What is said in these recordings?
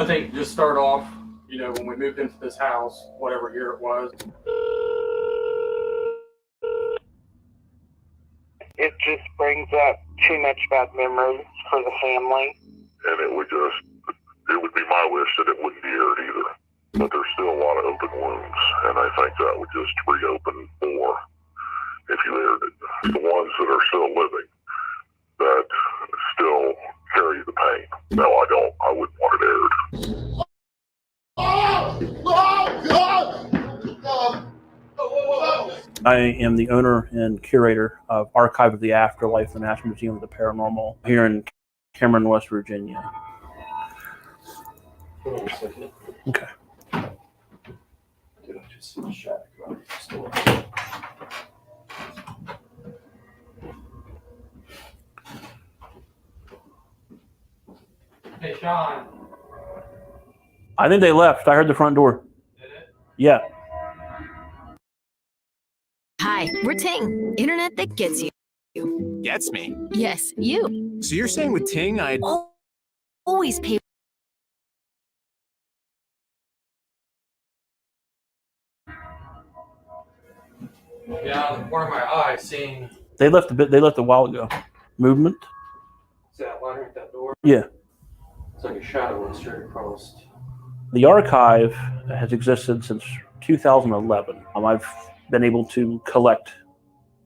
I think just start off, when we moved into this house, whatever year it was. It just brings up too much bad memories for the family. And it would be my wish that it wouldn't be aired either. But there's still a lot of open wounds, and I think that would just reopen more if you aired it. The ones that are still living, that still carry the pain. No, I don't. I wouldn't want it aired. I am the owner and curator of Archive of the Afterlife, the National Museum of the Paranormal, here in Cameron, West Virginia. Okay. Dude, I just see a shack right next door. Hey, Sean. I think they left. I heard the front door. Did it? Yeah. Hi, we're Ting, internet that gets you. Gets me? Yes, you. So you're saying with Ting, I'd Always pay. Yeah, out of the corner of my eye, seeing. They left a while ago. Movement? See that line right that door? Yeah. It's like a shadow went straight across. The archive has existed since 2011. I've been able to collect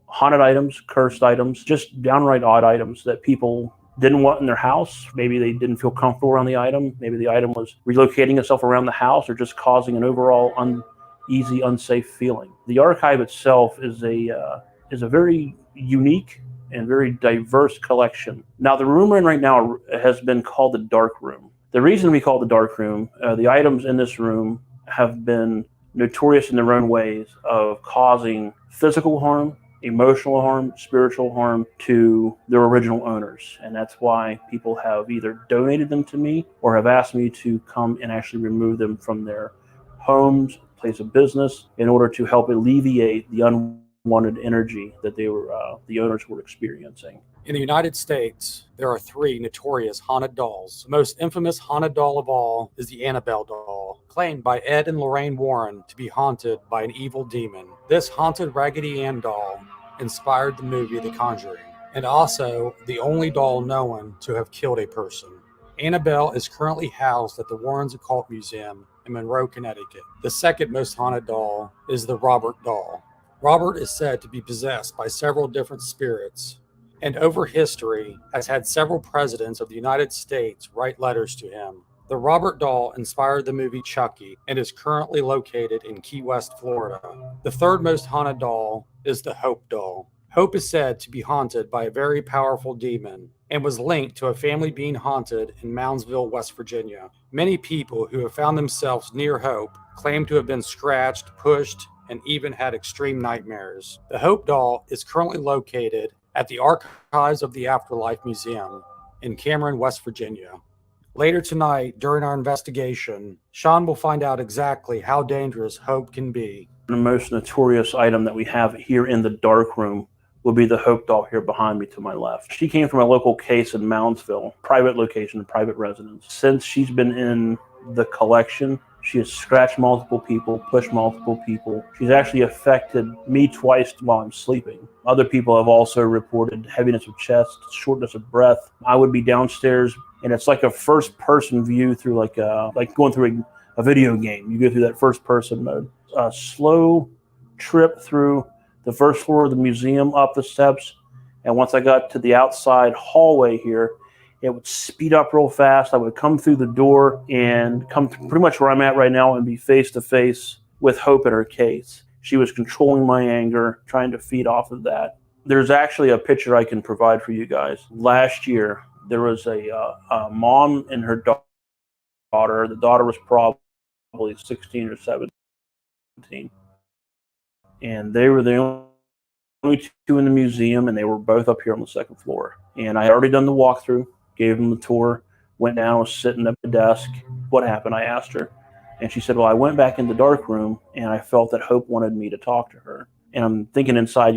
haunted items, cursed items, just downright odd items that people didn't want in their house. Maybe they didn't feel comfortable around the item. Maybe the item was relocating itself around the house or just causing an overall uneasy, unsafe feeling. The archive itself is a very unique and very diverse collection. Now, the room we're in right now has been called the dark room. The reason we call it the dark room, the items in this room have been notorious in their own ways of causing physical harm, emotional harm, spiritual harm to their original owners. And that's why people have either donated them to me or have asked me to come and actually remove them from their homes, place of business, in order to help alleviate the unwanted energy that the owners were experiencing. In the United States, there are 3 notorious haunted dolls. The most infamous haunted doll of all is the Annabelle doll, claimed by Ed and Lorraine Warren to be haunted by an evil demon. This haunted Raggedy Ann doll inspired the movie The Conjuring, and also the only doll known to have killed a person. Annabelle is currently housed at the Warrens Occult Museum in Monroe, Connecticut. The second most haunted doll is the Robert doll. Robert is said to be possessed by several different spirits, and over history has had several presidents of the United States write letters to him. The Robert doll inspired the movie Chucky and is currently located in Key West, Florida. The third most haunted doll is the Hope doll. Hope is said to be haunted by a very powerful demon and was linked to a family being haunted in Moundsville, West Virginia. Many people who have found themselves near Hope claim to have been scratched, pushed, and even had extreme nightmares. The Hope doll is currently located at the Archives of the Afterlife Museum in Cameron, West Virginia. Later tonight, during our investigation, Sean will find out exactly how dangerous Hope can be. The most notorious item that we have here in the dark room will be the Hope doll here behind me to my left. She came from a local case in Moundsville, private location, private residence. Since she's been in the collection, she has scratched multiple people, pushed multiple people. She's actually affected me twice while I'm sleeping. Other people have also reported heaviness of chest, shortness of breath. I would be downstairs, and it's like a first-person view through like going through a video game. You go through that first-person mode. A slow trip through the first floor of the museum, up the steps, and once I got to the outside hallway here, it would speed up real fast. I would come through the door and come to pretty much where I'm at right now and be face to face with Hope in her case. She was controlling my anger, trying to feed off of that. There's actually a picture I can provide for you guys. Last year, there was a mom and her daughter. The daughter was probably 16 or 17. And they were the only 2 in the museum, and they were both up here on the second floor. And I had already done the walkthrough. Gave them the tour, went down, was sitting at the desk. What happened? I asked her. And she said, well, I went back in the dark room and I felt that Hope wanted me to talk to her. And I'm thinking inside,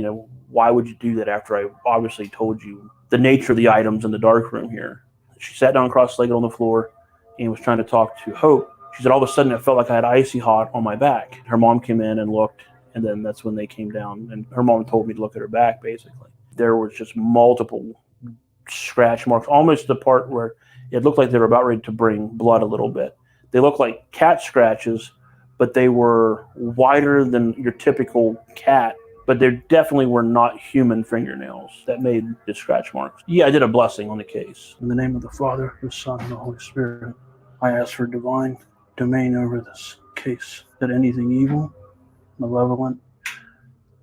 why would you do that after I obviously told you the nature of the items in the dark room here? She sat down cross-legged on the floor and was trying to talk to Hope. She said all of a sudden it felt like I had icy hot on my back. Her mom came in and looked, and then that's when they came down, and her mom told me to look at her back, basically. There was just multiple scratch marks, almost the part where it looked like they were about ready to bring blood a little bit. They looked like cat scratches, but they were wider than your typical cat, but they definitely were not human fingernails that made the scratch marks. Yeah, I did a blessing on the case. In the name of the Father, the Son, and the Holy Spirit, I ask for divine domain over this case, that anything evil, malevolent,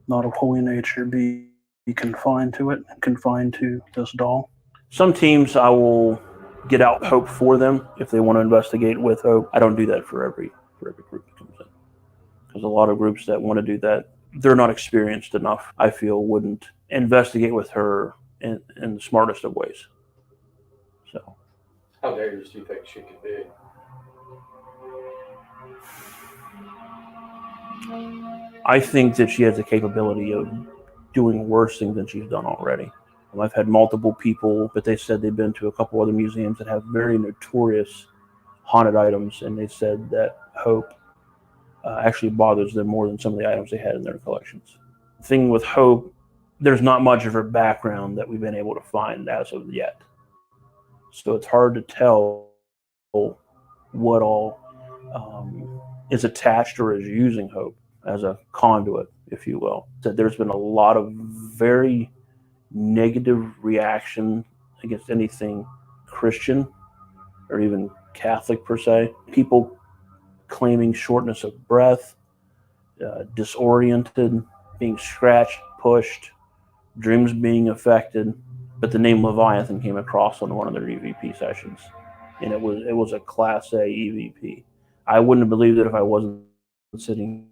not of holy nature be confined to it, confined to this doll. Some teams I will get out Hope for them if they want to investigate with Hope. I don't do that for every group that comes in. Because a lot of groups that want to do that, they're not experienced enough, I feel, wouldn't investigate with her in the smartest of ways. So, How dangerous do you think she could be? I think that she has the capability of doing worse things than she's done already. I've had multiple people, but they said they've been to a couple other museums that have very notorious haunted items, and they said that Hope actually bothers them more than some of the items they had in their collections. The thing with Hope, there's not much of her background that we've been able to find as of yet. So it's hard to tell what all is attached or is using Hope as a conduit, if you will. That there's been a lot of very negative reaction against anything Christian or even Catholic per se. People claiming shortness of breath, disoriented, being scratched, pushed, dreams being affected. But the name Leviathan came across on one of their EVP sessions, and it was a Class A EVP. I wouldn't have believed it if I wasn't sitting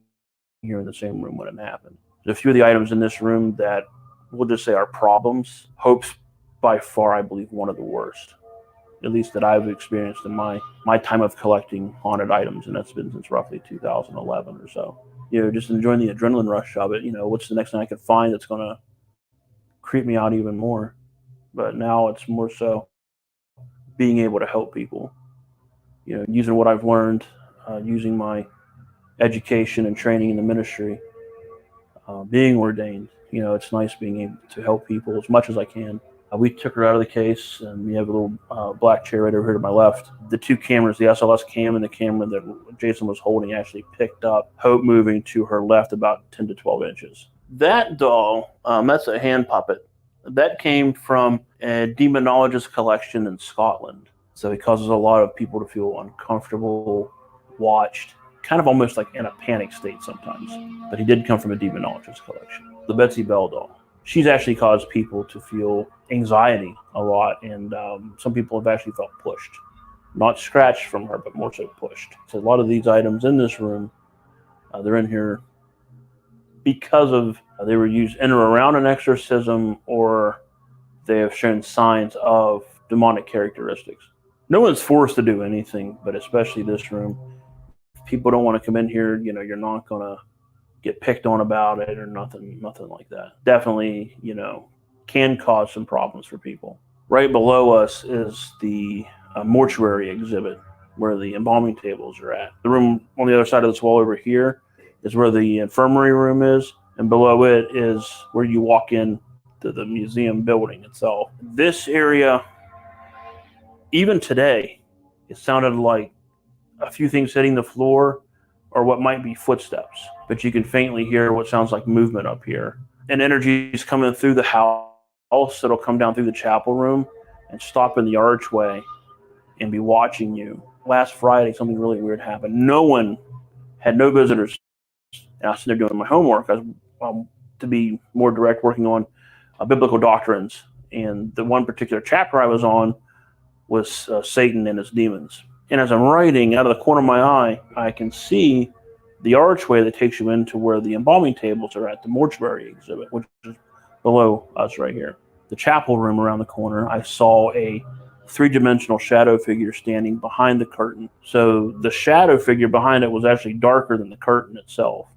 here in the same room when it happened. There's a few of the items in this room that we'll just say are problems. Hope's by far, I believe, one of the worst, at least that I've experienced in my time of collecting haunted items, and that's been since roughly 2011 or so. Just enjoying the adrenaline rush of it. What's the next thing I could find that's going to creep me out even more? But now it's more so being able to help people, using what I've learned, using my education and training in the ministry, being ordained. It's nice being able to help people as much as I can. We took her out of the case, and we have a little black chair right over here to my left. The two cameras, the SLS cam and the camera that Jason was holding, actually picked up Hope moving to her left about 10 to 12 inches. That doll, that's a hand puppet. That came from a demonologist collection in Scotland. So it causes a lot of people to feel uncomfortable, watched, kind of almost like in a panic state sometimes. But he did come from a demonologist collection. The Betsy Bell doll. She's actually caused people to feel anxiety a lot, and some people have actually felt pushed. Not scratched from her, but more so pushed. So a lot of these items in this room, they're in here because of they were used in or around an exorcism, or they have shown signs of demonic characteristics. No one's forced to do anything, but especially this room. If people don't want to come in here, you're not going to get picked on about it or nothing like that. Definitely, can cause some problems for people. Right below us is the mortuary exhibit where the embalming tables are at. The room on the other side of this wall over here is where the infirmary room is, and below it is where you walk in to the museum building itself. This area, even today, it sounded like a few things hitting the floor or what might be footsteps, but you can faintly hear what sounds like movement up here. And energy is coming through the house. It'll come down through the chapel room and stop in the archway and be watching you. Last Friday, something really weird happened. No visitors. And I was sitting there doing my homework. I was, to be more direct, working on biblical doctrines. And the one particular chapter I was on was Satan and his demons. And as I'm writing, out of the corner of my eye, I can see the archway that takes you into where the embalming tables are at, the mortuary exhibit, which is below us right here. The chapel room around the corner, I saw a three-dimensional shadow figure standing behind the curtain. So the shadow figure behind it was actually darker than the curtain itself.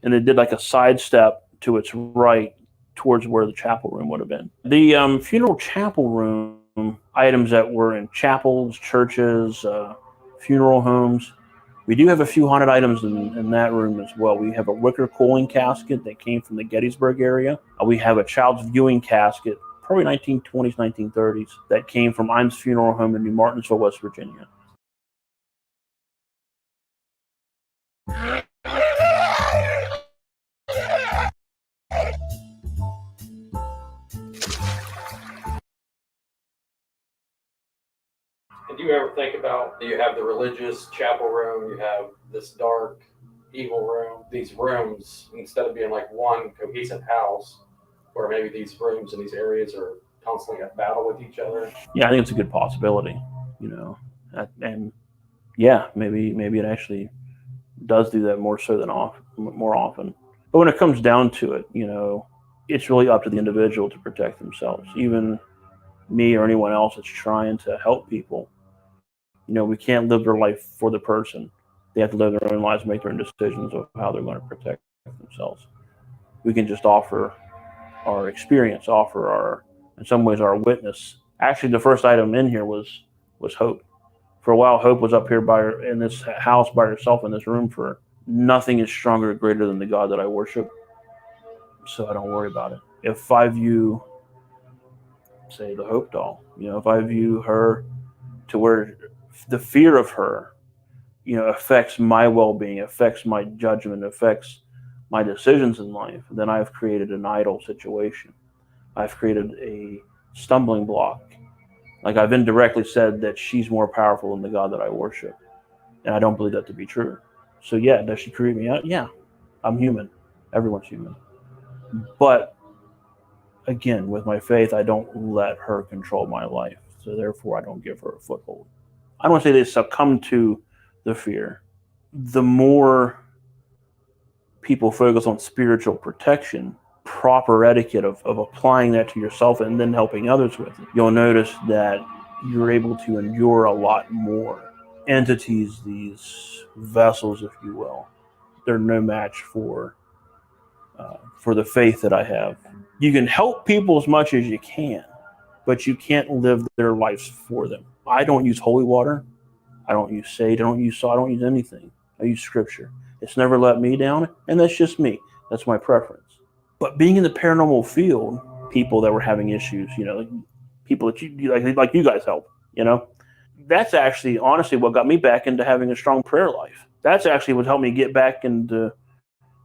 And it did like a sidestep to its right towards where the chapel room would have been. The funeral chapel room items that were in chapels, churches, funeral homes. We do have a few haunted items in that room as well. We have a wicker coaling casket that came from the Gettysburg area. We have a child's viewing casket, probably 1920s, 1930s, that came from Imes Funeral Home in New Martinsville, West Virginia. And do you ever think about, you have the religious chapel room, you have this dark, evil room, these rooms, instead of being like one cohesive house, where maybe these rooms and these areas are constantly at battle with each other? Yeah, I think it's a good possibility, and yeah, maybe it actually does do that more so than more often. But when it comes down to it, it's really up to the individual to protect themselves. Even me or anyone else that's trying to help people, we can't live their life for the person. They have to live their own lives, make their own decisions of how they're going to protect themselves. We can just offer our experience, in some ways, our witness. Actually, the first item in here was Hope. For a while, Hope was up here in this house by herself in this room. For nothing is stronger or greater than the God that I worship. So I don't worry about it. If I view, say, the Hope doll, if I view her to where the fear of her, affects my well-being, affects my judgment, affects my decisions in life, then I've created an idol situation. I've created a stumbling block. Like, I've indirectly said that she's more powerful than the God that I worship. And I don't believe that to be true. So yeah, does she creep me out? Yeah, I'm human. Everyone's human. But again, with my faith, I don't let her control my life. So therefore, I don't give her a foothold. I don't want to say they succumb to the fear. The more people focus on spiritual protection, proper etiquette of applying that to yourself and then helping others with it, you'll notice that you're able to endure a lot more. Entities, these vessels, if you will, they're no match for the faith that I have. You can help people as much as you can, but you can't live their lives for them. I don't use holy water. I don't use sage. I don't use salt. I don't use anything. I use scripture. It's never let me down, and that's just me. That's my preference. But being in the paranormal field, people that were having issues, like people that you like you guys help, that's actually honestly what got me back into having a strong prayer life. That's actually what helped me get back into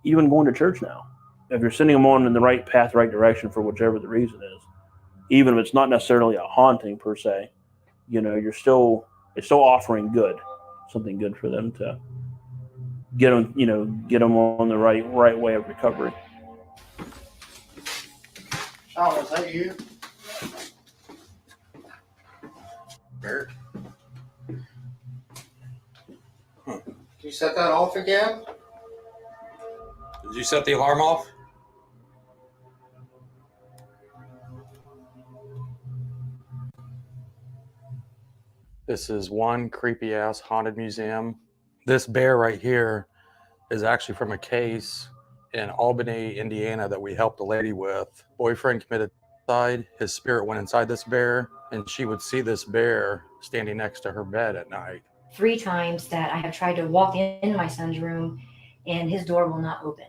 even going to church now. If you're sending them on in the right path, right direction for whichever the reason is, even if it's not necessarily a haunting per se, it's still offering good, something good for them to get them on the right way of recovery. Oh, is that you? Bert? Did you set that off again? Did you set the alarm off? This is one creepy ass haunted museum. This bear right here is actually from a case in Albany, Indiana that we helped a lady with. Boyfriend committed suicide. His spirit went inside this bear, and she would see this bear standing next to her bed at night. 3 times that I have tried to walk in my son's room and his door will not open.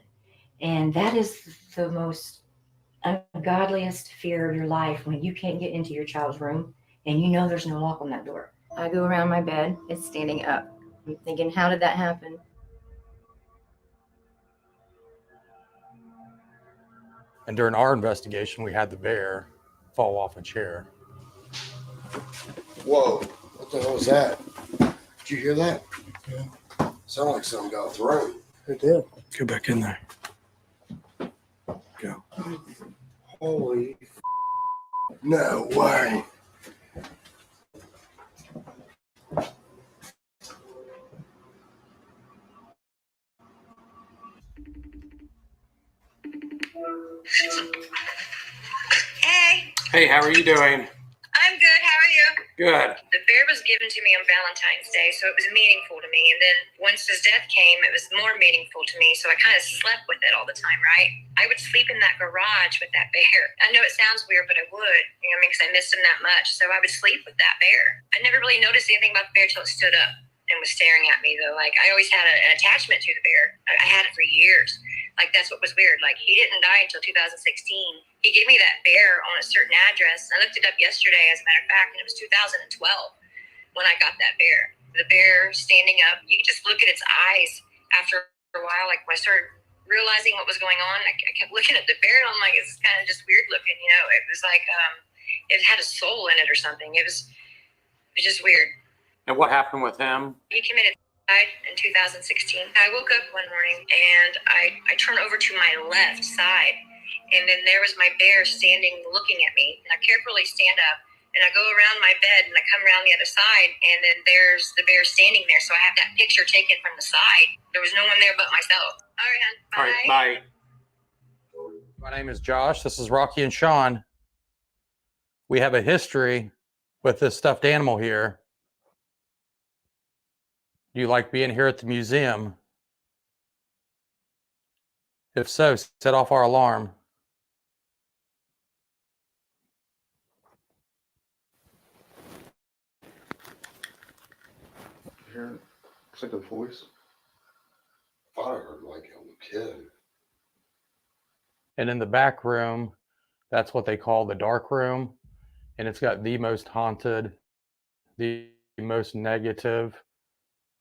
And that is the most ungodliest fear of your life, when you can't get into your child's room and there's no lock on that door. I go around my bed, it's standing up. I'm thinking, how did that happen? And during our investigation, we had the bear fall off a chair. Whoa, what the hell was that? Did you hear that? Yeah. Sounded like something got thrown. It did. Go back in there. Go. Holy no way. Hey. Hey, how are you doing? I'm good. How are you? Good. The bear was given to me on Valentine's Day, so it was meaningful to me. And then once his death came, it was more meaningful to me. So I kind of slept with it all the time, right? I would sleep in that garage with that bear. I know it sounds weird, but I would, you know what I mean? Because I missed him that much. So I would sleep with that bear. I never really noticed anything about the bear till it stood up and was staring at me, though. Like, I always had an attachment to the bear. I had it for years. Like, that's what was weird. Like, he didn't die until 2016. He gave me that bear on a certain address. I looked it up yesterday, as a matter of fact, and it was 2012 when I got that bear. The bear standing up. You could just look at its eyes after a while. Like, when I started realizing what was going on, I kept looking at the bear, and I'm like, it's kind of just weird looking, you know? It was like, it had a soul in it or something. It was just weird. And what happened with him? He committed suicide in 2016. I woke up one morning and I turned over to my left side, and then there was my bear standing looking at me. And I carefully stand up and I go around my bed and I come around the other side, and then there's the bear standing there. So I have that picture taken from the side. There was no one there but myself. All right, hon. Bye. All right, bye. My name is Josh. This is Rocky and Sean. We have a history with this stuffed animal here. Do you like being here at the museum? If so, set off our alarm. Here, it's like a voice. I thought I heard like a kid. And in the back room, that's what they call the dark room. And it's got the most haunted, the most negative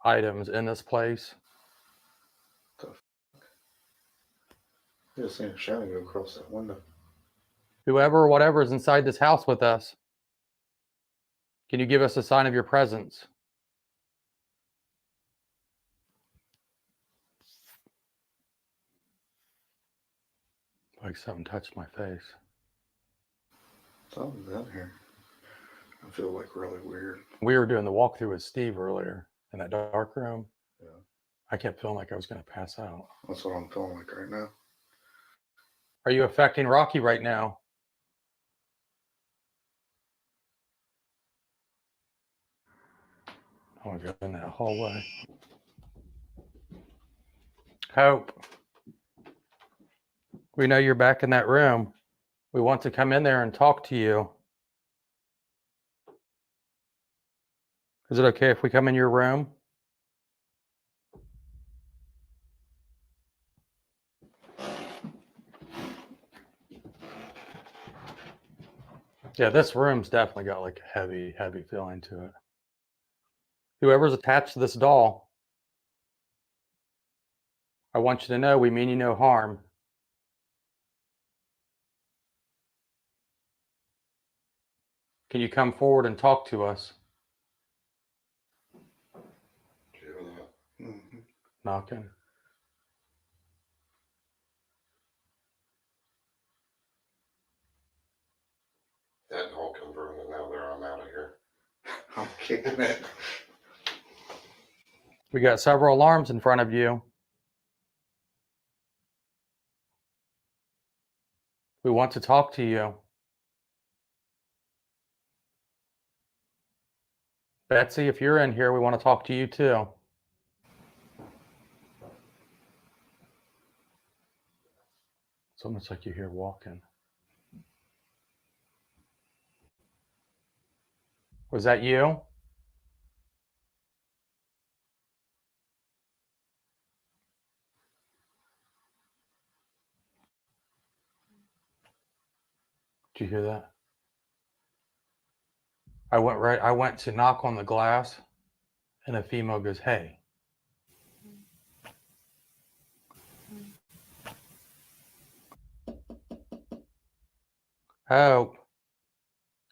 items in this place. I just seen a shadow go across that window. Whoever or whatever is inside this house with us, can you give us a sign of your presence? Like something touched my face. Something's out here. I feel like really weird. We were doing the walkthrough with Steve earlier in that dark room. Yeah. I kept feeling like I was going to pass out. That's what I'm feeling like right now. Are you affecting Rocky right now? I want to go in that hallway. Hope, we know you're back in that room. We want to come in there and talk to you. Is it okay if we come in your room? Yeah, this room's definitely got like a heavy, heavy feeling to it. Whoever's attached to this doll, I want you to know we mean you no harm. Can you come forward and talk to us? Hear that? Mm-hmm. Knocking. That all confirmed, and now there I'm out of here. I'm kicking it. We got several alarms in front of you. We want to talk to you. Betsy, if you're in here, we want to talk to you too. It's almost like you hear walking. Was that you? Did you hear that? I went to knock on the glass, and a female goes, "Hey." Hope,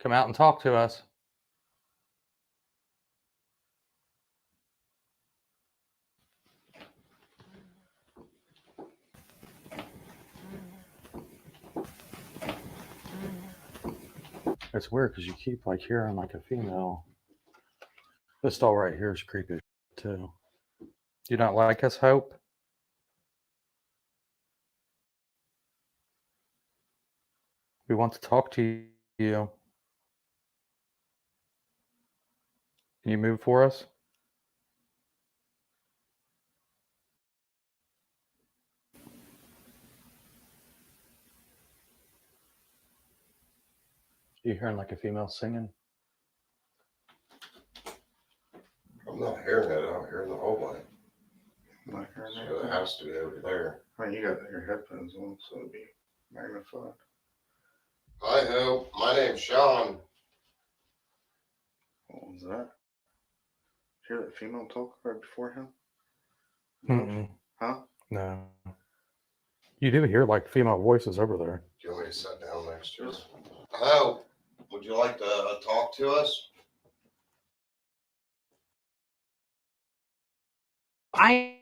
come out and talk to us. It's weird because you keep like hearing like a female. This doll right here is creepy too. Do you not like us, Hope? We want to talk to you. Can Can you move for us? You hearing like a female singing? I'm not hearing it out here in the hallway. I'm not hearing So that. it has to be over there. I mean, you got your headphones on, so it'll be magnified. Hi, Hope. My name's Sean. What was that? Did you hear that female talk right before him? Mm-mm. Huh? No. You do hear like female voices over there. Do you want me to sit down next to her? Hope, would you like to talk to us? I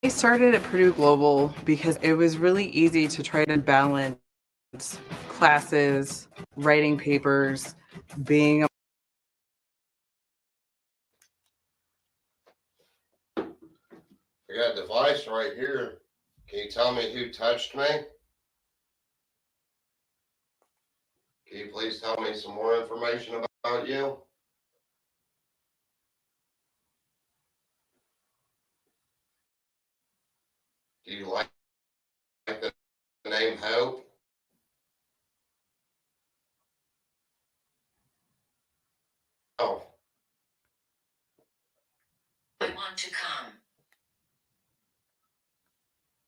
started at Purdue Global because it was really easy to try to balance classes, writing papers, being a I got a device right here. Can you tell me who touched me? Can you please tell me some more information about you? Do you like the name Hope? Oh. I want to come.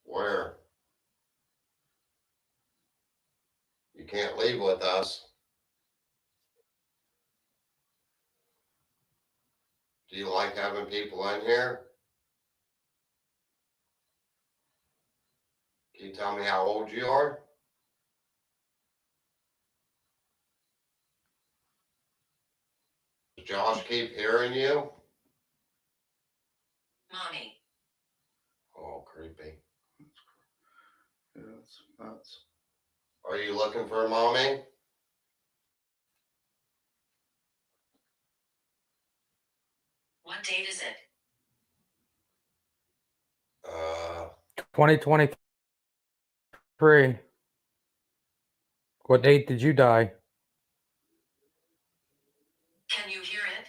Where? You can't leave with us. Do you like having people in here? Can you tell me how old you are? Does Josh keep hearing you? Mommy. Oh, creepy. Yeah, that's nuts. Are you looking for mommy? What date is it? 2023. What date did you die? Can you hear it?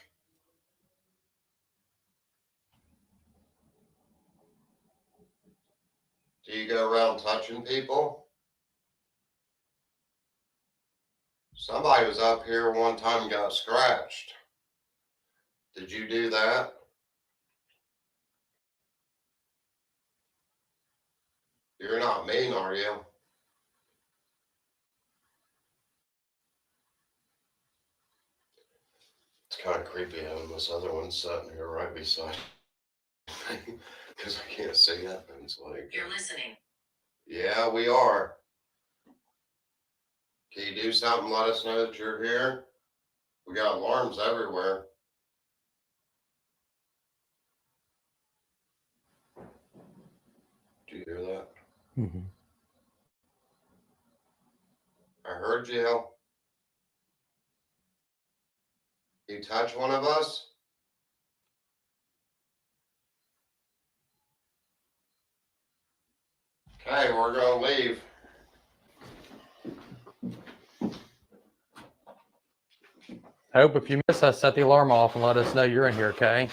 Do you go around touching people? Somebody was up here one time and got scratched. Did you do that? You're not mean, are you? It's kind of creepy having this other one sitting here right beside me because I can't see it. And it's like, You're listening. yeah, we are. Can you do something? Let us know that you're here. We got alarms everywhere. Do you hear that? Mm-hmm. I heard you. You touch one of us? Okay, we're gonna leave. Hope if you miss us, set the alarm off and let us know you're in here, okay?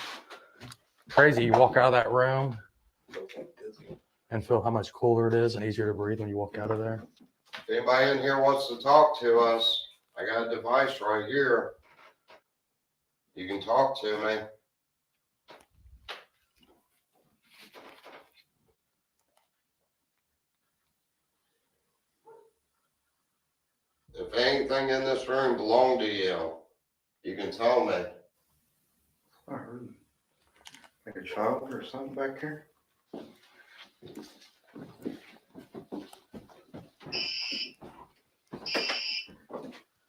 Crazy, you walk out of that room and feel how much cooler it is and easier to breathe when you walk out of there. If anybody in here wants to talk to us, I got a device right here. You can talk to me. If anything in this room belonged to you, you can tell me. I heard like a child or something back here.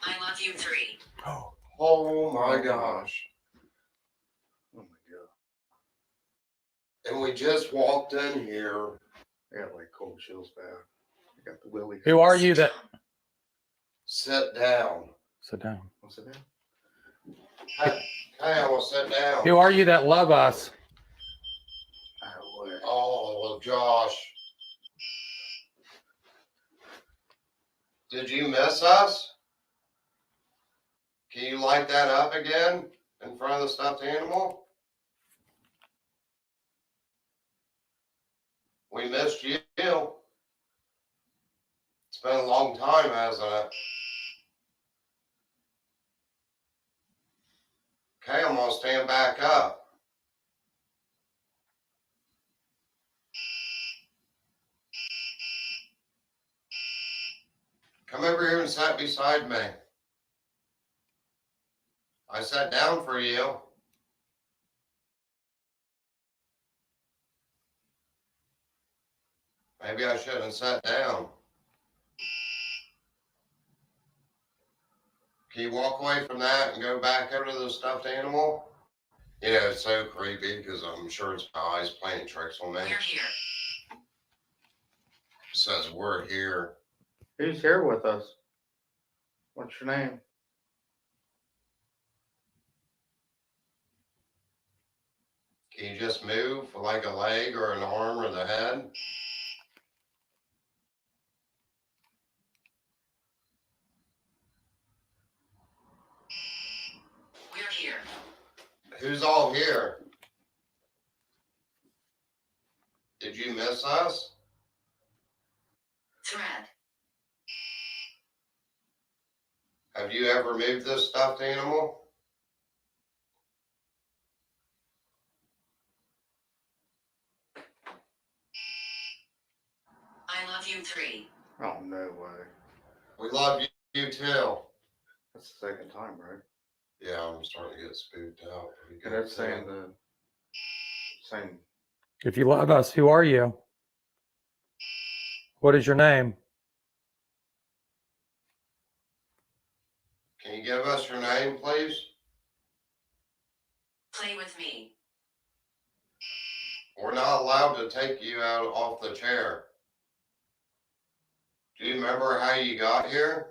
I love you 3. Oh my gosh. Oh my god. And we just walked in here. I got like cold chills bad. I got the willy. Who are you that? Sit down. Sit down. I'll sit down. Hey, I will sit down. Who are you that love us? Oh, well, Josh. Did you miss us? Can you light that up again in front of the stuffed animal? We missed you. It's been a long time, hasn't it? Okay, I'm gonna stand back up. Come over here and sit beside me. I sat down for you. Maybe I shouldn't have sat down. Can you walk away from that and go back over to the stuffed animal? You know, it's so creepy because I'm sure it's my eyes playing tricks on me. We're here. It says we're here. Who's here with us? What's your name? Can you just move like a leg or an arm or the head? We're here. Who's all here? Did you miss us? Thread. Have you ever moved this stuffed animal? I love you 3. Oh, no way. We love you too. That's the second time, right? Yeah, I'm starting to get spooked out. And that's saying the same. If you love us, who are you? What is your name? Can you give us your name, please? Play with me. We're not allowed to take you out off the chair. Do you remember how you got here?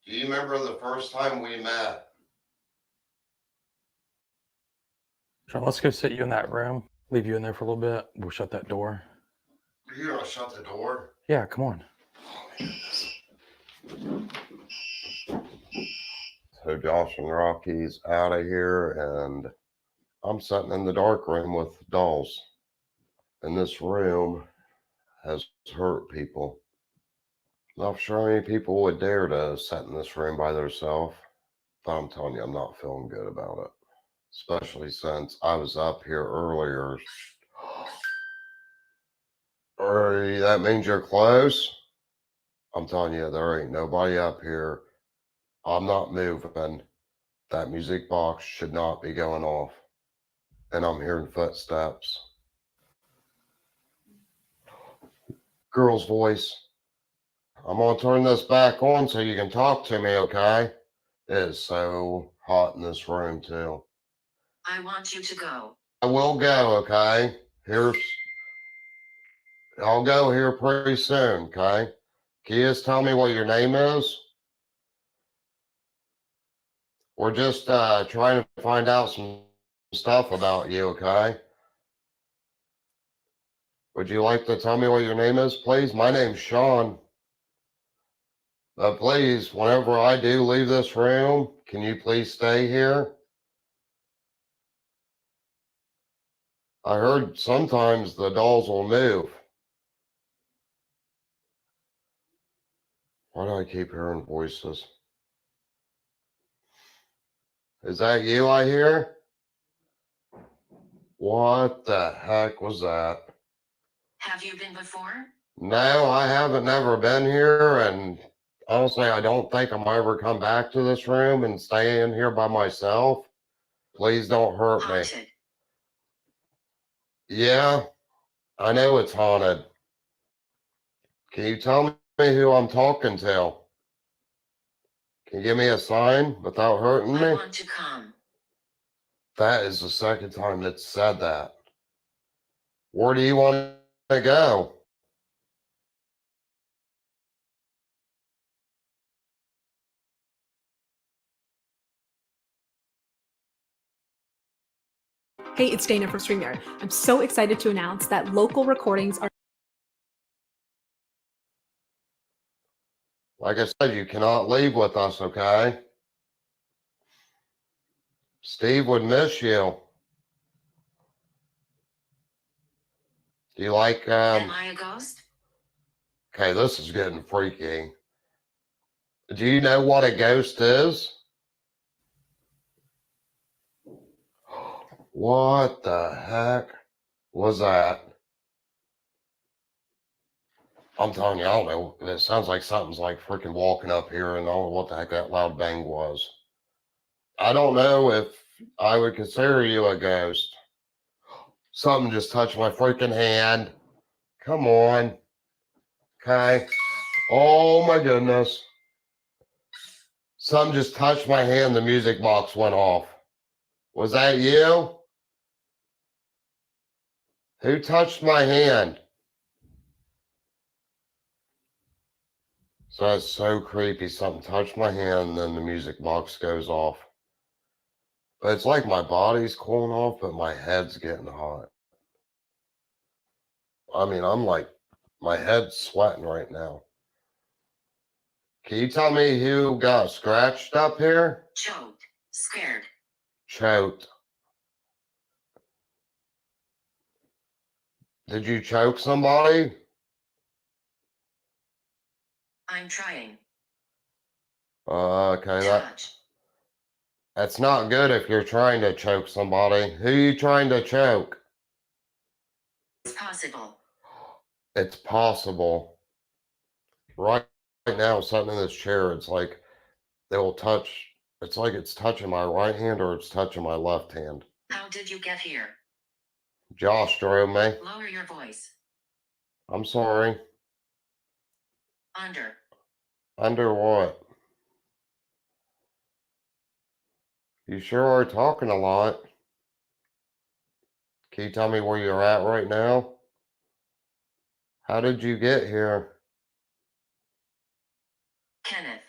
Do you remember the first time we met? So let's go sit you in that room. Leave you in there for a little bit. We'll shut that door. You're gonna shut the door? Yeah, come on. So Josh and Rocky's out of here, and I'm sitting in the dark room with dolls. And this room has hurt people. Not sure how many people would dare to sit in this room by themselves, but I'm telling you, I'm not feeling good about it. Especially since I was up here earlier. That means you're close? I'm telling you, there ain't nobody up here. I'm not moving. That music box should not be going off. And I'm hearing footsteps. Girl's voice. I'm gonna turn this back on so you can talk to me, okay? It is so hot in this room, too. I want you to go. I will go, okay? I'll go here pretty soon, okay? Can you just tell me what your name is? We're just trying to find out some stuff about you, okay? Would you like to tell me what your name is, please? My name's Sean. But please, whenever I do leave this room, can you please stay here? I heard sometimes the dolls will move. Why do I keep hearing voices? Is that you I hear? What the heck was that? Have you been before? No, I haven't never been here, and honestly, I don't think I'm ever come back to this room and stay in here by myself. Please don't hurt me. Haunted. Yeah, I know it's haunted. Can you tell me who I'm talking to? Can you give me a sign without hurting I me? want to come. That is the second time it's said that. Where do you want to go? Hey, it's Dana from StreamYard. I'm so excited to announce that local recordings are Like I said, you cannot leave with us, okay? Steve would miss you. Do you like, Am I a ghost? okay, this is getting freaky. Do you know what a ghost is? What the heck was that? I'm telling you, I don't know. It sounds like something's like freaking walking up here, and I don't know what the heck that loud bang was. I don't know if I would consider you a ghost. Something just touched my freaking hand. Come on. Okay. Oh my goodness. Something just touched my hand. The music box went off. Was that you? Who touched my hand? So that's so creepy. Something touched my hand, and then the music box goes off. But it's like my body's cooling off, but my head's getting hot. I mean, I'm like, my head's sweating right now. Can you tell me who got scratched up here? Choked. Scared. Choked. Did you choke somebody? I'm trying. Okay, Touch. that's not good if you're trying to choke somebody. Who are you trying to choke? It's possible. It's possible. Right now, sitting in this chair, it's like they will touch. It's like it's touching my right hand or it's touching my left hand. How did you get here? Josh drove me. Lower your voice. I'm sorry. Under. Under what? You sure are talking a lot. Can you tell me where you're at right now? How did you get here? Kenneth.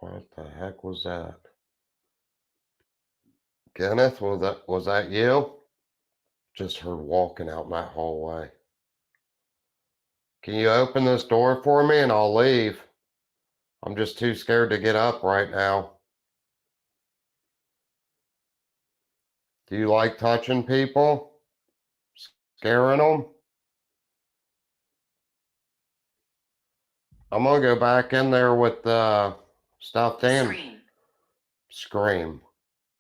What the heck was that? Kenneth, was that you? Just heard walking out in that hallway. Can you open this door for me and I'll leave? I'm just too scared to get up right now. Do you like touching people? Scaring them? I'm gonna go back in there with the stuffed animal. Scream. Scream.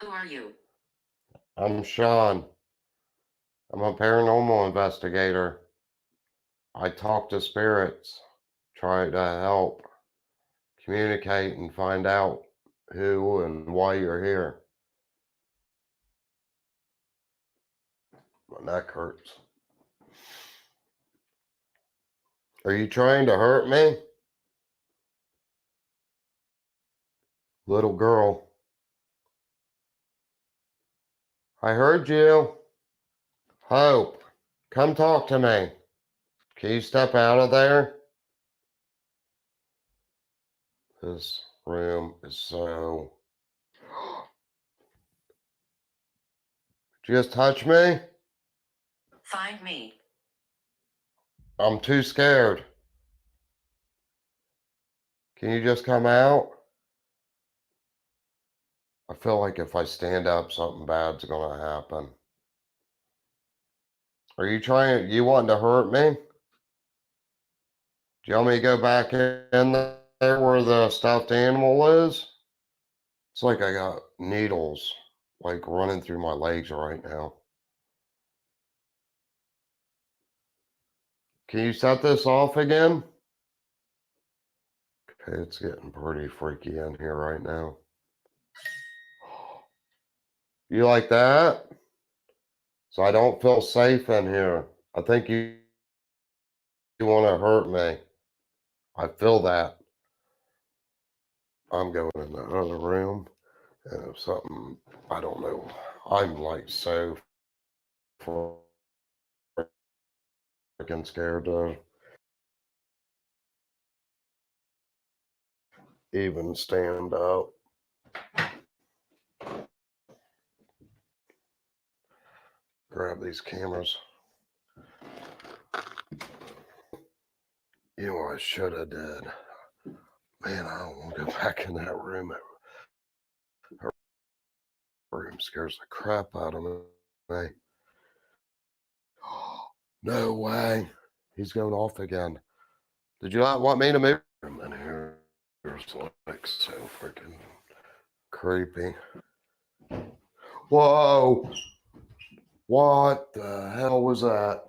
Who are you? I'm Sean. I'm a paranormal investigator. I talk to spirits, try to help communicate and find out who and why you're here. My neck hurts. Are you trying to hurt me? Little girl. I heard you. Hope, come talk to me. Can you step out of there? This room is so... Did you just touch me? Find me. I'm too scared. Can you just come out? I feel like if I stand up, something bad's gonna happen. Are you wanting to hurt me? Do you want me to go back in there where the stuffed animal is? It's like I got needles like running through my legs right now. Can you set this off again? Okay, it's getting pretty freaky in here right now. You like that? So I don't feel safe in here. I think you want to hurt me. I feel that. I'm going in the other room. And if something, I don't know. I'm like so freaking scared to even stand up. Grab these cameras. You know what I should have did? Man, I don't want to go back in that room. Her room scares the crap out of me. No way. He's going off again. Did you not want me to move him in here? It's like so freaking creepy. Whoa. What the hell was that?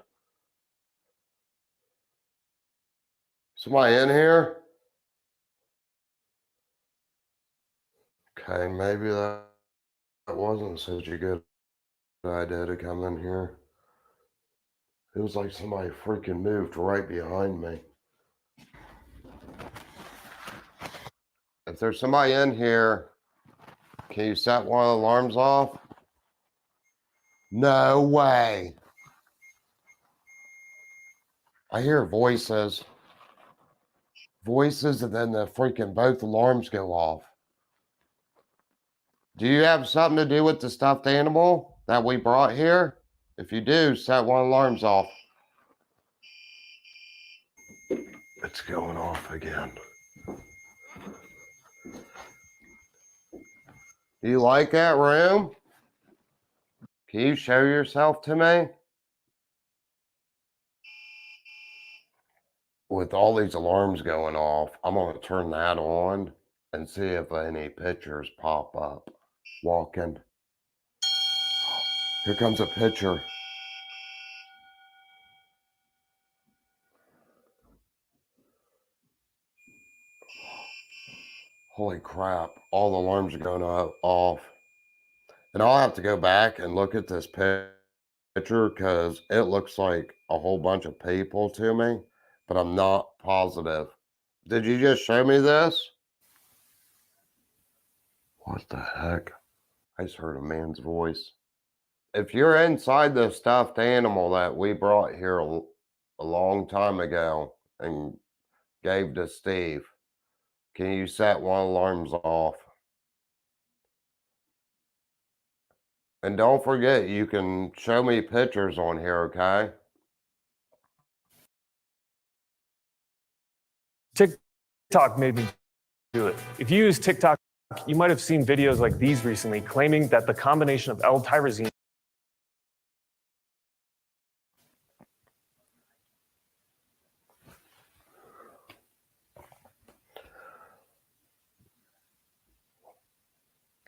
Somebody in here? Okay, maybe that wasn't such a good idea to come in here. It was like somebody freaking moved right behind me. If there's somebody in here, can you set one of the alarms off? No way. I hear voices. Voices, and then the freaking both alarms go off. Do you have something to do with the stuffed animal that we brought here? If you do, set one of the alarms off. It's going off again. You like that room? Can you show yourself to me? With all these alarms going off, I'm going to turn that on and see if any pictures pop up. Walking. Here comes a picture. Holy crap. All the alarms are going off. And I'll have to go back and look at this picture because it looks like a whole bunch of people to me, but I'm not positive. Did you just show me this? What the heck? I just heard a man's voice. If you're inside the stuffed animal that we brought here a long time ago and gave to Steve, can you set one alarms off? And don't forget, you can show me pictures on here, okay? TikTok made me do it. If you use TikTok, you might have seen videos like these recently claiming that the combination of L-tyrosine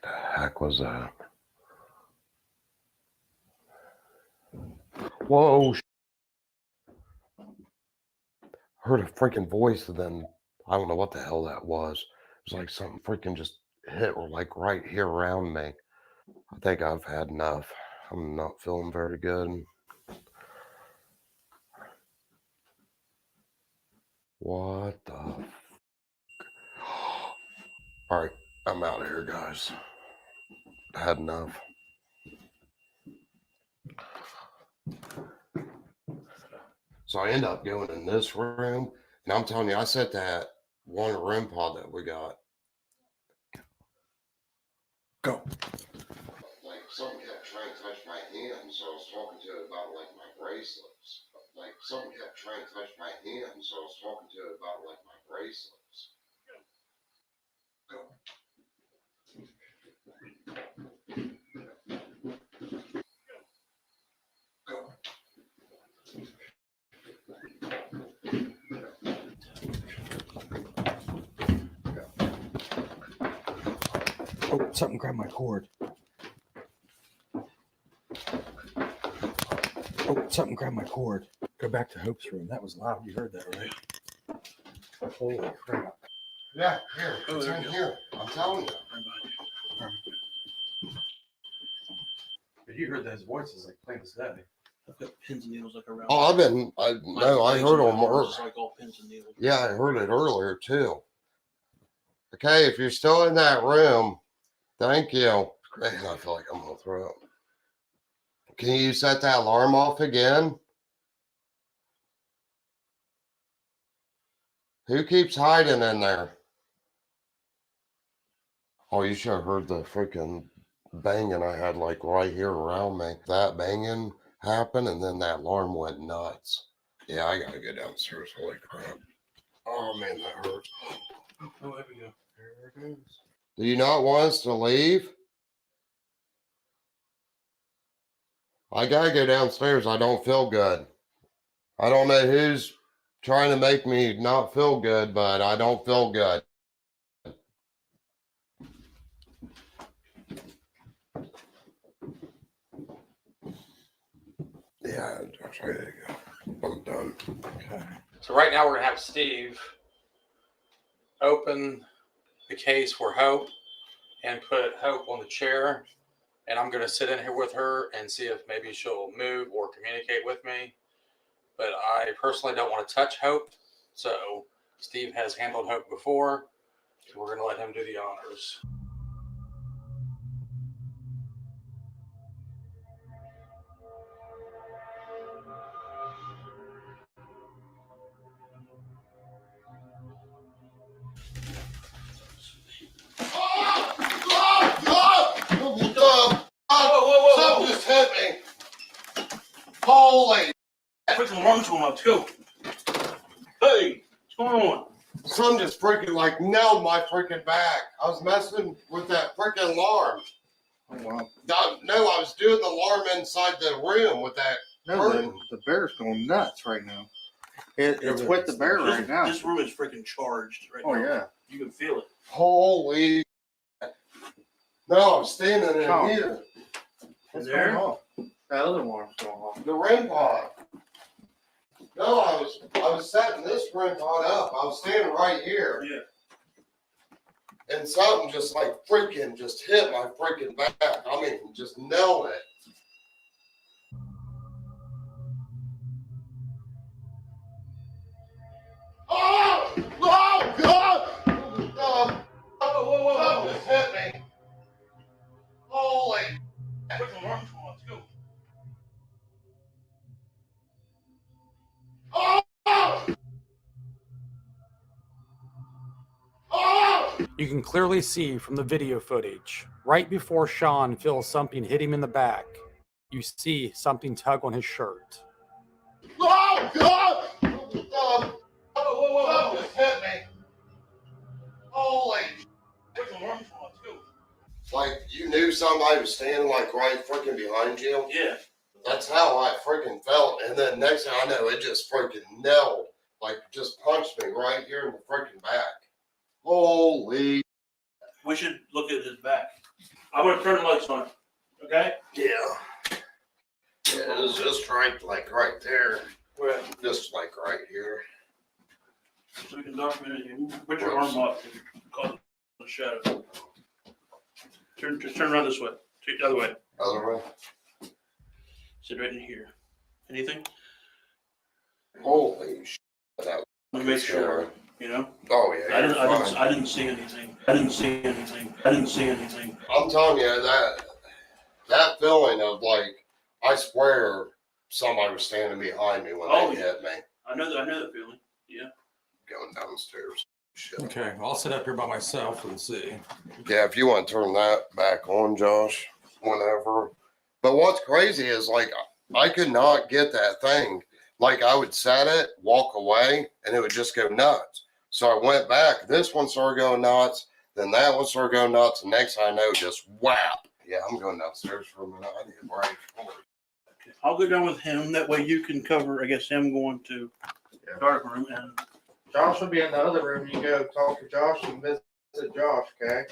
The heck was that? Whoa. Heard a freaking voice, and then I don't know what the hell that was. It was like something freaking just hit like right here around me. I think I've had enough. I'm not feeling very good. What the All right, I'm out of here, guys. I had enough. So I end up going in this room, and I'm telling you, I set that one REM pod that we got. Go. Like something kept trying to touch my hand, so I was talking to it about like my bracelets. Like something kept trying to touch my hand, so I was talking to it about like my bracelets. Go. Go. Oh, something grabbed my cord. Oh, something grabbed my cord. Go back to Hope's room. That was loud. You heard that, right? Holy crap. Yeah, here. It's in here. I'm telling you. But you heard those voices like plain as day. I've got pins and needles like around. Oh, I heard them. It's like all pins and needles. Yeah, I heard it earlier too. Okay, if you're still in that room, thank you. Man, I feel like I'm gonna throw up. Can you set that alarm off again? Who keeps hiding in there? Oh, you should have heard the freaking banging I had like right here around me. That banging happened, and then that alarm went nuts. Yeah, I gotta go downstairs. Holy crap. Oh man, that hurts. Oh, there we go. There it is. Do you not want us to leave? I gotta go downstairs. I don't feel good. I don't know who's trying to make me not feel good, but I don't feel good. Yeah, there you go. I'm done. Okay. So right now we're gonna have Steve open the case for Hope and put Hope on the chair, and I'm gonna sit in here with her and see if maybe she'll move or communicate with me. But I personally don't want to touch Hope, so Steve has handled Hope before, so we're gonna let him do the honors. Something just hit me. Holy. Quick alarm's going off. Let's go. Hey, what's going on? Something just freaking like nailed my freaking back. I was messing with that freaking alarm. Oh, wow. No, I was doing the alarm inside the room with that. No, the bear's going nuts right now. It's with the bear right now. This room is freaking charged right now. Oh, yeah. You can feel it. Holy. No, I'm standing in Oh. here. What's There? going on? That other alarm's going off. The REM pod. No, I was setting this REM pod up. I was standing right here. Yeah. And something just like freaking just hit my freaking back. I mean, just nailed it. Oh! Oh, God! Something just hit me. Holy. Quick alarm's going off. Let's go. Oh! Oh! You can clearly see from the video footage, right before Sean feels something hit him in the back, you see something tug on his shirt. Oh, God! Something just hit me. Holy. Quick alarm's going off. Let's go. Like you knew somebody was standing like right freaking behind you. Yeah. That's how I freaking felt. And then next thing I know, it just freaking nailed, like just punched me right here in the freaking back. Holy. We should look at his back. I'm gonna turn the lights on. Okay? Yeah. Yeah, it was just right, like right there. Where? Just like right here. So we can document it. You put your arm up and cause the shadow. Just turn around this way. Take the other way. Other way. Sit right in here. Anything? Holy shit. That Let me make sure. You know? Oh yeah. I didn't see anything. I didn't see anything. I didn't see anything. I'm telling you that feeling of like, I swear somebody was standing behind me when they hit me. I know that feeling. Yeah. Going downstairs. Shit. Okay, I'll sit up here by myself and see. Yeah, if you want to turn that back on, Josh, whenever. But what's crazy is like I could not get that thing. Like I would set it, walk away, and it would just go nuts. So I went back. This one started going nuts. Then that one started going nuts. The next thing I know, just whap. Yeah, I'm going downstairs for a minute. I need a break. Okay. I'll go down with him. That way you can cover, I guess, him going to dark room and Josh will be in the other room. You go talk to Josh and visit Josh, okay?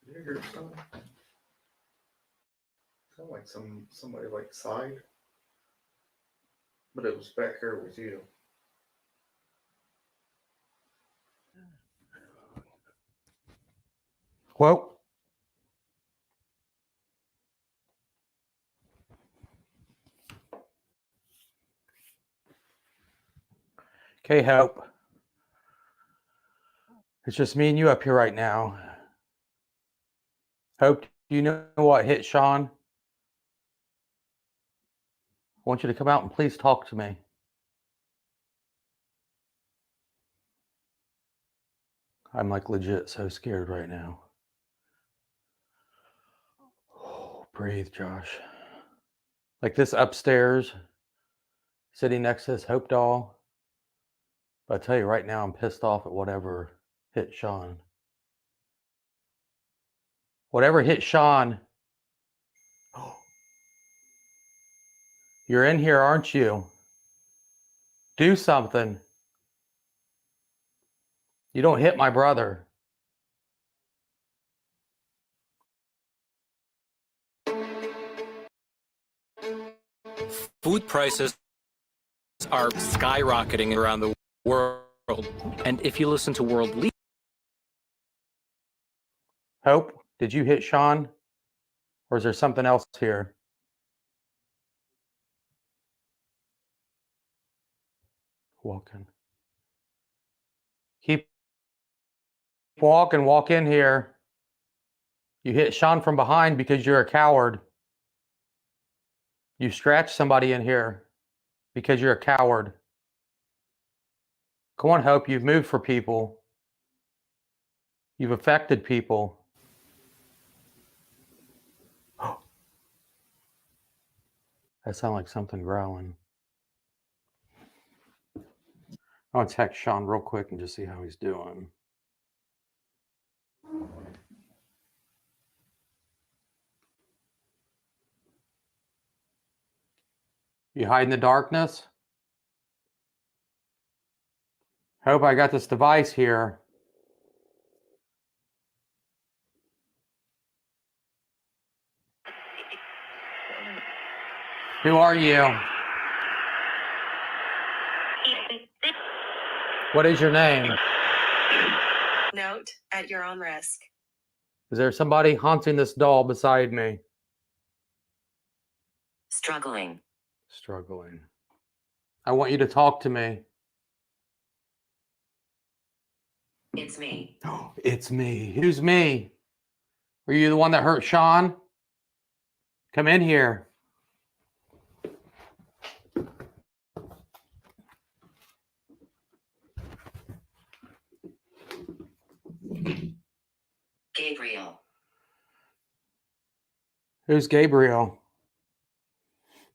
Did you hear something? Sounded like somebody like sighed. But it was back here with you. Well, okay, Hope. It's just me and you up here right now. Hope, do you know what hit Sean? I want you to come out and please talk to me. I'm like legit so scared right now. Oh, breathe, Josh. Like this upstairs, sitting next to this Hope doll. But I tell you right now, I'm pissed off at whatever hit Sean. Whatever hit Sean. You're in here, aren't you? Do something. You don't hit my brother. Food prices are skyrocketing around the world. And if you listen to world leaders, Hope, did you hit Sean? Or is there something else here? Walking. Keep walking, walk in here. You hit Sean from behind because you're a coward. You scratched somebody in here because you're a coward. Come on, Hope, you've moved for people. You've affected people. That sounds like something growling. I want to text Sean real quick and just see how he's doing. You hide in the darkness? Hope, I got this device here. Who are you? What is your name? Note, at your own risk. Is there somebody haunting this doll beside me? Struggling. Struggling. I want you to talk to me. It's me. It's me. Who's me? Were you the one that hurt Sean? Come in here. Gabriel. Who's Gabriel?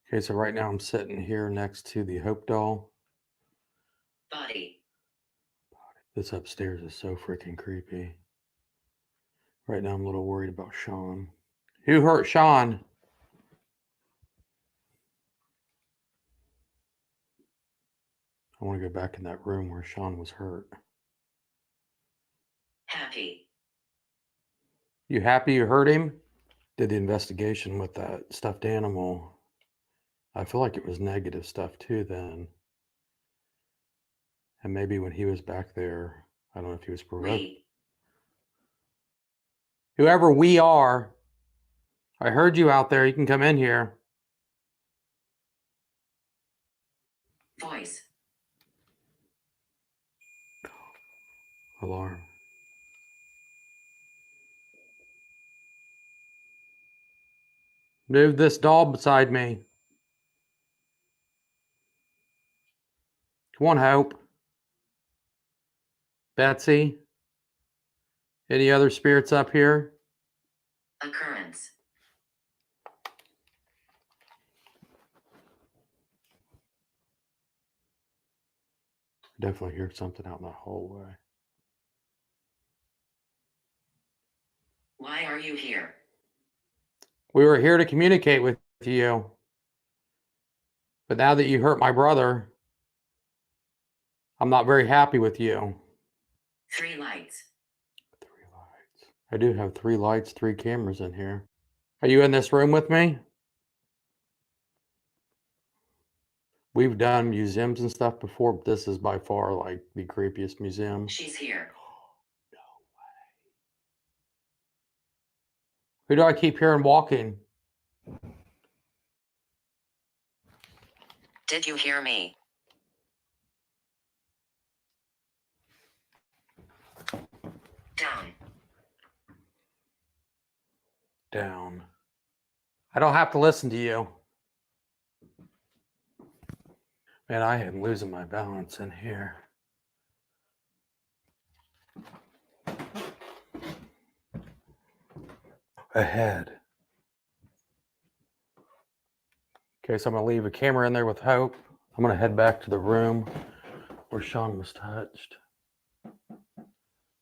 Okay, so right now I'm sitting here next to the Hope doll. Body. This upstairs is so freaking creepy. Right now I'm a little worried about Sean. Who hurt Sean? I want to go back in that room where Sean was hurt. Happy. You happy you hurt him? Did the investigation with that stuffed animal. I feel like it was negative stuff too then. And maybe when he was back there, I don't know if he was provoked. Whoever we are, I heard you out there. You can come in here. Voice. Alarm. Move this doll beside me. Come on, Hope. Betsy. Any other spirits up here? Occurrence. I definitely hear something out in the hallway. Why are you here? We were here to communicate with you. But now that you hurt my brother, I'm not very happy with you. 3 lights. I do have 3 lights, 3 cameras in here. Are you in this room with me? We've done museums and stuff before, but this is by far like the creepiest museum. She's here. No way. Who do I keep hearing walking? Did you hear me? Down. Down. I don't have to listen to you. Man, I am losing my balance in here. Ahead. Okay, so I'm gonna leave a camera in there with Hope. I'm gonna head back to the room where Sean was touched.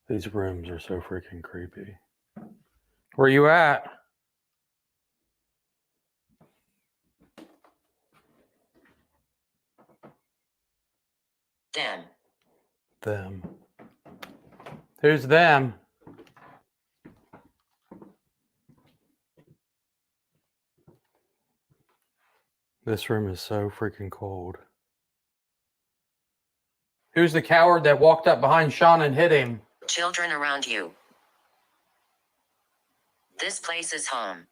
These rooms are so freaking creepy. Where you at? Them. Them. Who's them? This room is so freaking cold. Who's the coward that walked up behind Sean and hit him? Children around you. This place is home.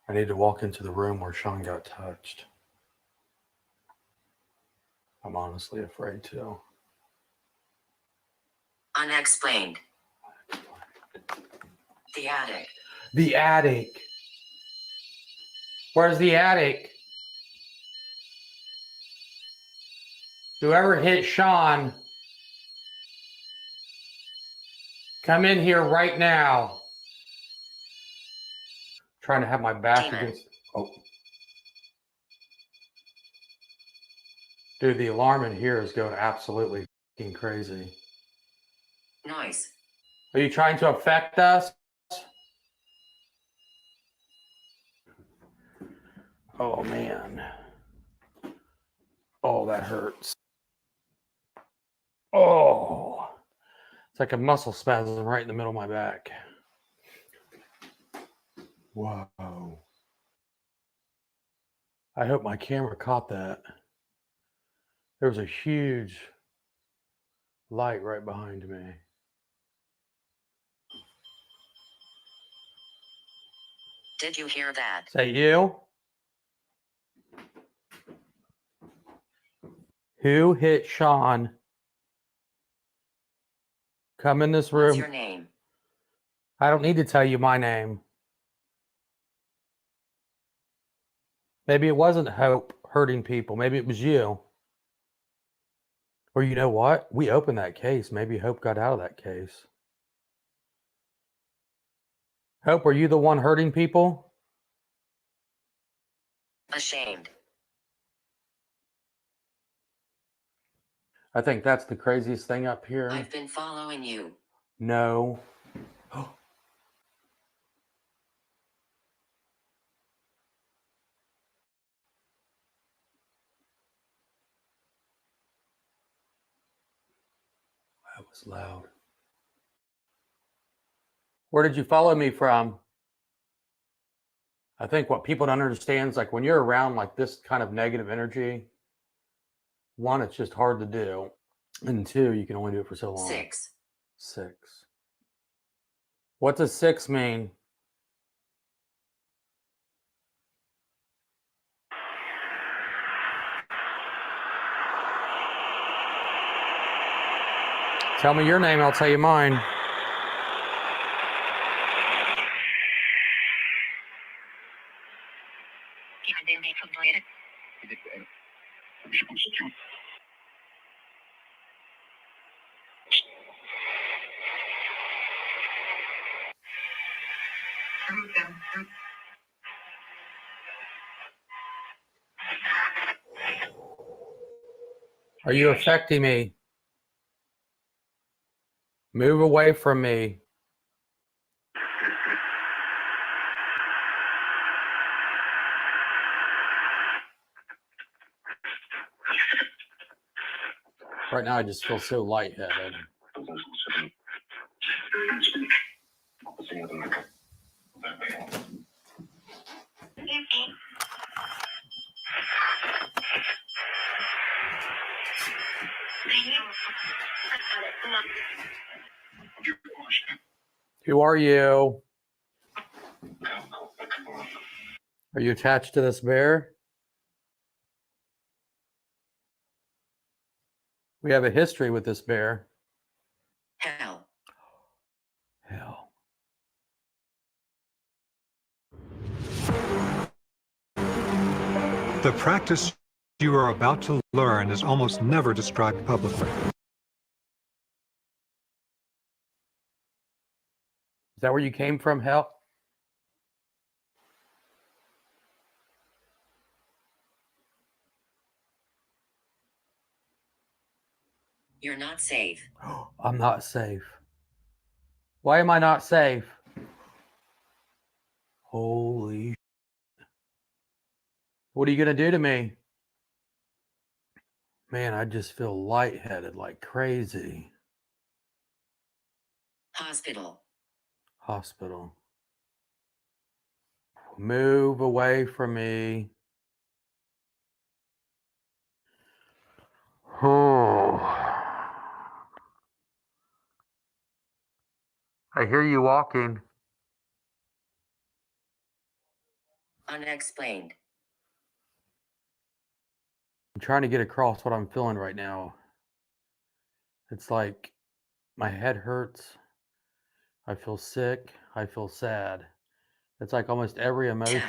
I need to walk into the room where Sean got touched. I'm honestly afraid to. Unexplained. The attic. The attic. Where's the attic? Whoever hit Sean, come in here right now. Trying to have my back against. Oh. Dude, the alarm in here is going absolutely fucking crazy. Noise. Are you trying to affect us? Oh, man. Oh, that hurts. Oh. It's like a muscle spasm right in the middle of my back. Whoa. I hope my camera caught that. There was a huge light right behind me. Did you hear that? Is that you? Who hit Sean? Come in this room. What's your name? I don't need to tell you my name. Maybe it wasn't Hope hurting people. Maybe it was you. Or you know what? We opened that case. Maybe Hope got out of that case. Hope, were you the one hurting people? Ashamed. I think that's the craziest thing up here. I've been following you. No. That was loud. Where did you follow me from? I think what people don't understand is like when you're around like this kind of negative energy, one, it's just hard to do. And two, you can only do it for so long. 6. 6. What does 6 mean? Tell me your name, I'll tell you mine. Are you affecting me? Move away from me. Right now, I just feel so lightheaded. Who are you? Are you attached to this bear? We have a history with this bear. Hell. Hell. The practice you are about to learn is almost never described publicly. Is that where you came from, hell? You're not safe. I'm not safe. Why am I not safe? Holy. What are you going to do to me? Man, I just feel lightheaded like crazy. Hospital. Hospital. Move away from me. Oh. I hear you walking. Unexplained. I'm trying to get across what I'm feeling right now. It's like my head hurts. I feel sick. I feel sad. It's like almost every emotion.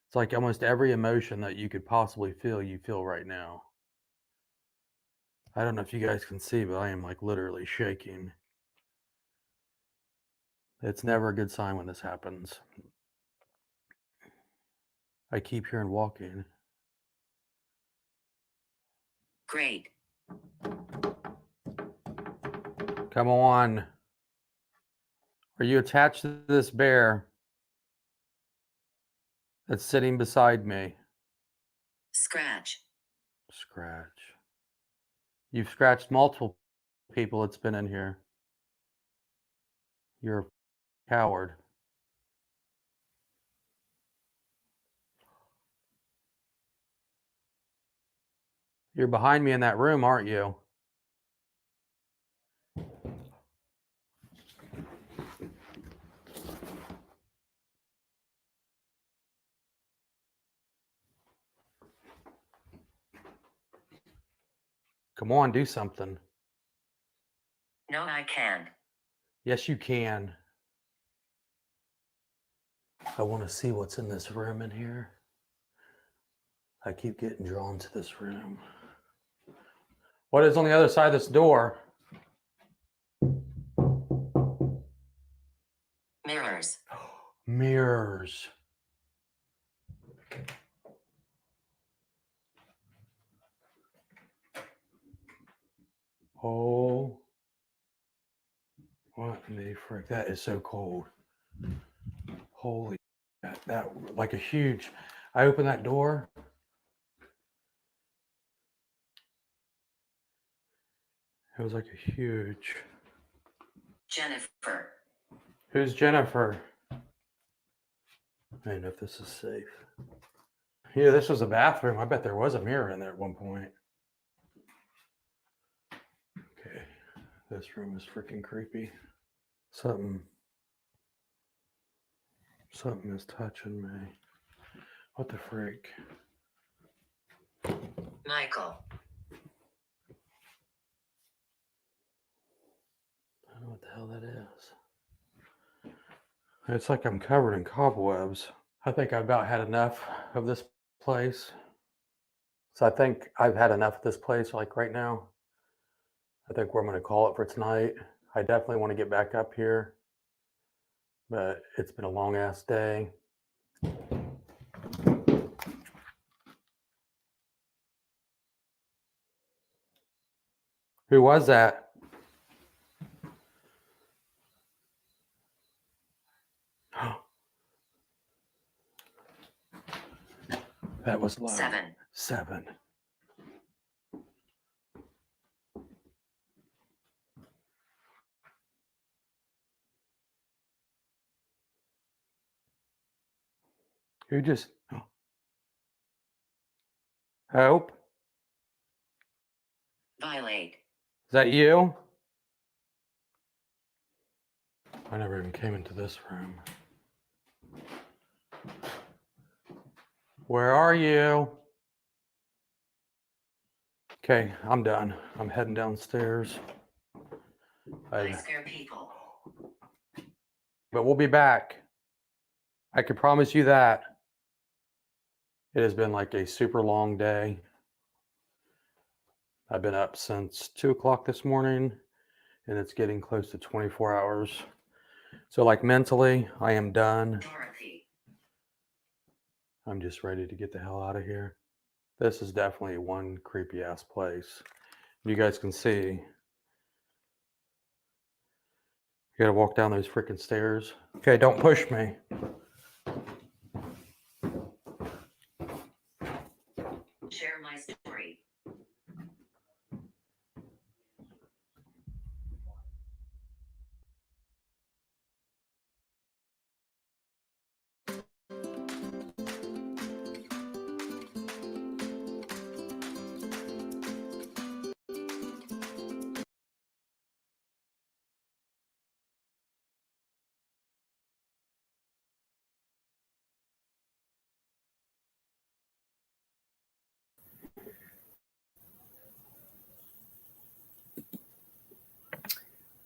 It's like almost every emotion that you could possibly feel, you feel right now. I don't know if you guys can see, but I am like literally shaking. It's never a good sign when this happens. I keep hearing walking. Great. Come on. Are you attached to this bear that's sitting beside me? Scratch. Scratch. You've scratched multiple people that's been in here. You're a coward. You're behind me in that room, aren't you? Come on, do something. No, I can't. Yes, you can. I want to see what's in this room in here. I keep getting drawn to this room. What is on the other side of this door? Mirrors. Mirrors. Oh. What in the frick? That is so cold. Holy, that like a huge. I open that door. It was like a huge. Jennifer. Who's Jennifer? I don't know if this is safe. Yeah, this was a bathroom. I bet there was a mirror in there at one point. Okay, this room is freaking creepy. Something is touching me. What the freak? Michael. I don't know what the hell that is. It's like I'm covered in cobwebs. I think I've about had enough of this place. So I think I've had enough of this place like right now. I think we're going to call it for tonight. I definitely want to get back up here, but it's been a long ass day. Who was that? That was loud. 7. Who just... Hope? Violate. Is that you? I never even came into this room. Where are you? Okay, I'm done. I'm heading downstairs. I scare people. But we'll be back. I can promise you that. It has been like a super long day. I've been up since 2 o'clock this morning, and it's getting close to 24 hours. So like mentally, I am done. Dorothy. I'm just ready to get the hell out of here. This is definitely one creepy ass place. You guys can see You gotta walk down those freaking stairs. Okay, don't push me. Share my story.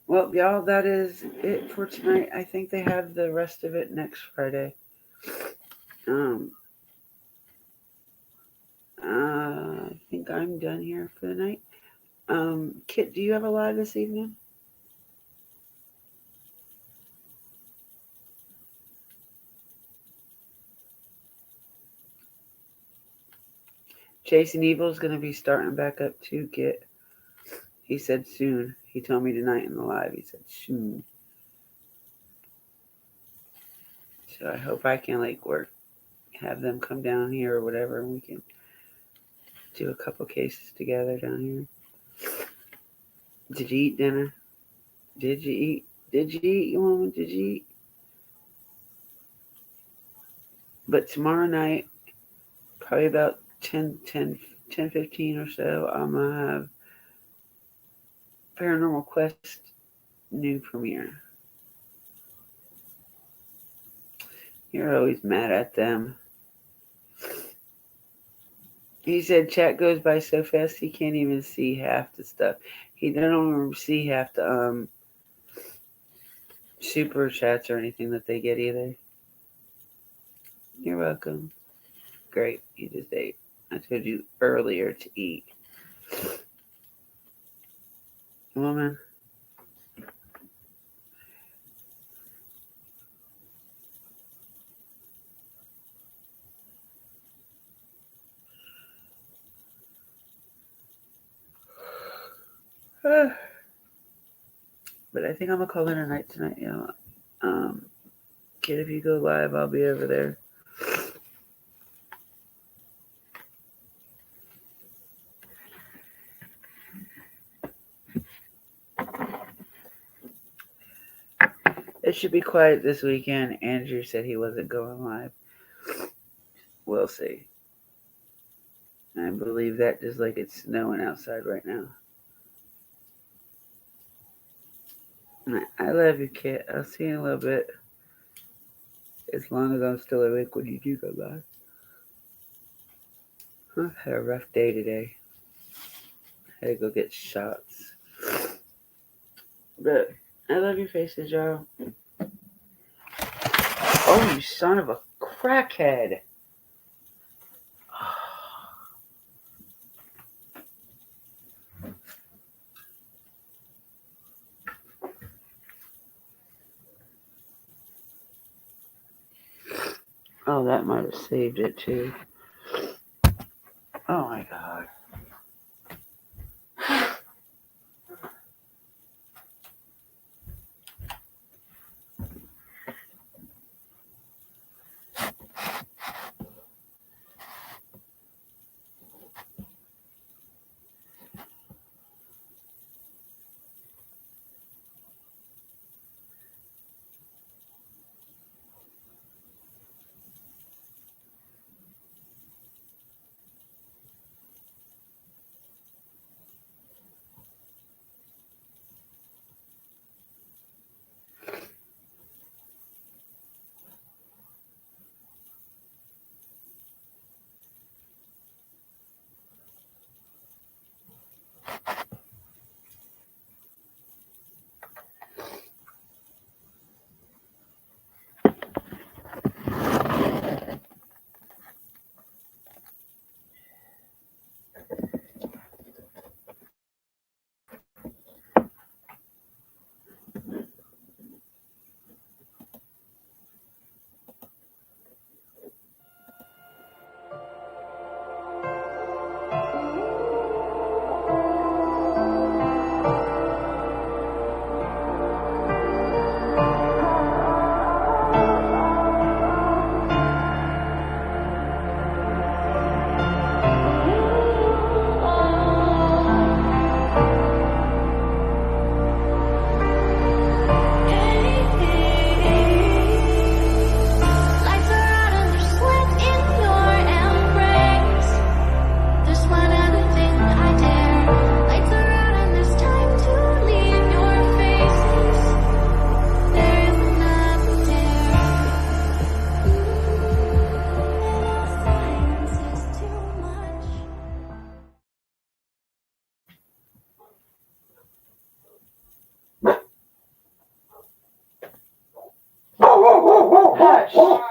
Well, y'all, that is it for tonight. I think they have the rest of it next Friday. I think I'm done here for the night. Kit, do you have a live this evening? Chasing Evil is going to be starting back up too, Kit. He said soon. He told me tonight in the live. He said soon. So I hope I can have them come down here or whatever, and we can do a couple cases together down here. Did you eat dinner? Did you eat? Did you eat, woman? Did you eat? But tomorrow night, probably about 10:15 or so, I'm going to have Paranormal Quest new premiere. You're always mad at them. He said chat goes by so fast he can't even see half the stuff. He don't even see half the super chats or anything that they get either. You're welcome. Great. You just ate. I told you earlier to eat. Woman. But I think I'm gonna call it a night tonight, y'all. Kid, if you go live, I'll be over there. It should be quiet this weekend. Andrew said he wasn't going live. We'll see. I believe that just like it's snowing outside right now. I love you, Kit. I'll see you in a little bit. As long as I'm still awake when you do go live. I've had a rough day today. I had to go get shots. But I love your faces, y'all. Oh, you son of a crackhead. Oh, that might have saved it too. Oh my God. fault.